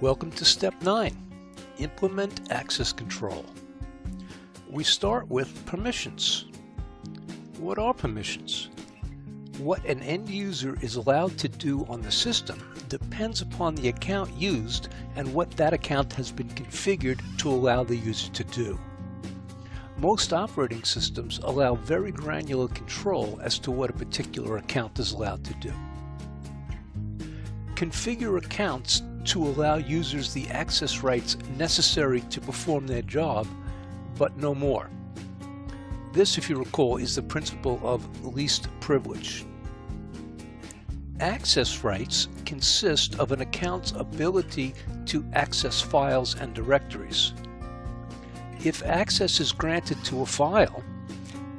Welcome to Step 9, Implement Access Control. We start with permissions. What are permissions? What an end user is allowed to do on the system depends upon the account used and what that account has been configured to allow the user to do. Most operating systems allow very granular control as to what a particular account is allowed to do. Configure accounts to allow users the access rights necessary to perform their job, but no more. This, if you recall, is the principle of least privilege. Access rights consist of an account's ability to access files and directories. If access is granted to a file,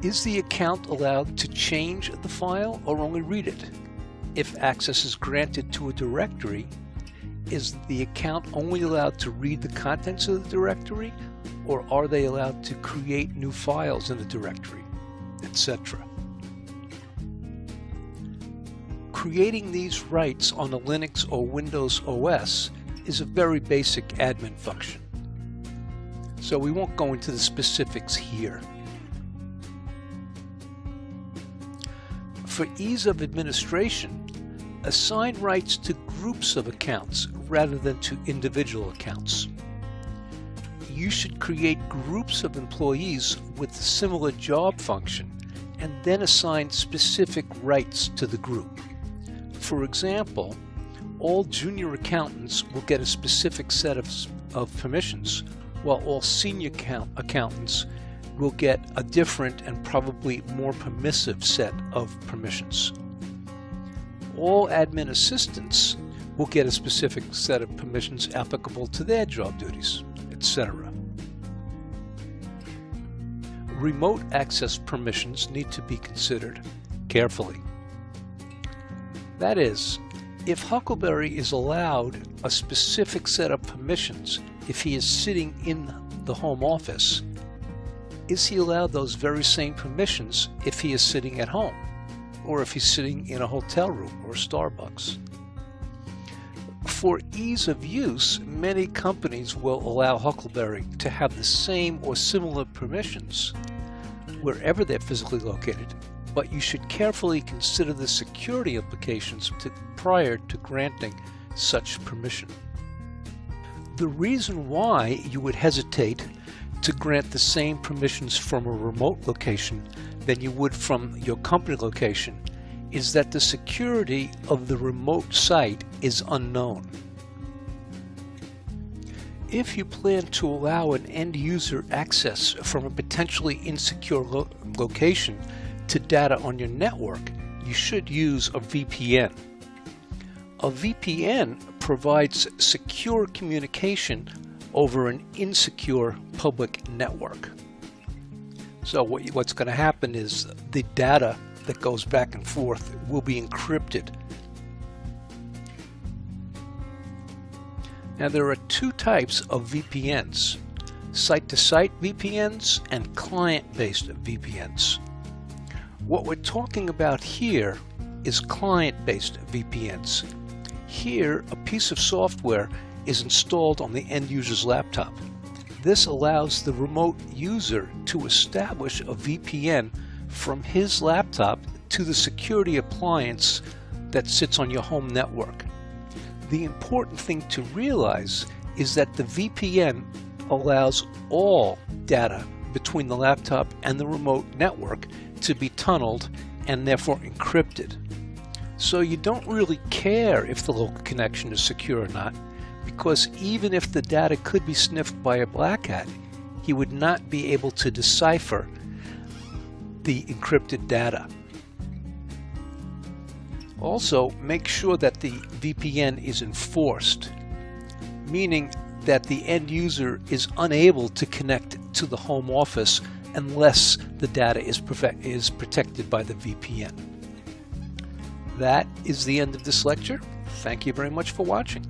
is the account allowed to change the file or only read it? If access is granted to a directory, is the account only allowed to read the contents of the directory, or are they allowed to create new files in the directory, etc.? Creating these rights on a Linux or Windows OS is a very basic admin function, so we won't go into the specifics here. For ease of administration, assign rights to groups of accounts rather than to individual accounts. You should create groups of employees with a similar job function and then assign specific rights to the group. For example, all junior accountants will get a specific set of permissions, while all senior accountants will get a different and probably more permissive set of permissions. All admin assistants will get a specific set of permissions applicable to their job duties, etc. Remote access permissions need to be considered carefully. That is, if Huckleberry is allowed a specific set of permissions if he is sitting in the home office, is he allowed those very same permissions if he is sitting at home, or if he's sitting in a hotel room or Starbucks? For ease of use, many companies will allow Huckleberry to have the same or similar permissions wherever they're physically located, but you should carefully consider the security implications prior to granting such permission. The reason why you would hesitate to grant the same permissions from a remote location than you would from your company location is that the security of the remote site is unknown. If you plan to allow an end user access from a potentially insecure location to data on your network, you should use a VPN. A VPN provides secure communication over an insecure public network. So what's going to happen is the data that goes back and forth will be encrypted. Now there are two types of VPNs, site-to-site VPNs and client-based VPNs. What we're talking about here is client-based VPNs. Here, a piece of software is installed on the end user's laptop. This allows the remote user to establish a VPN from his laptop to the security appliance that sits on your home network. The important thing to realize is that the VPN allows all data between the laptop and the remote network to be tunneled and therefore encrypted. So you don't really care if the local connection is secure or not, because even if the data could be sniffed by a black hat, he would not be able to decipher the encrypted data. Also, make sure that the VPN is enforced, meaning that the end user is unable to connect to the home office unless the data is protected by the VPN. That is the end of this lecture. Thank you very much for watching.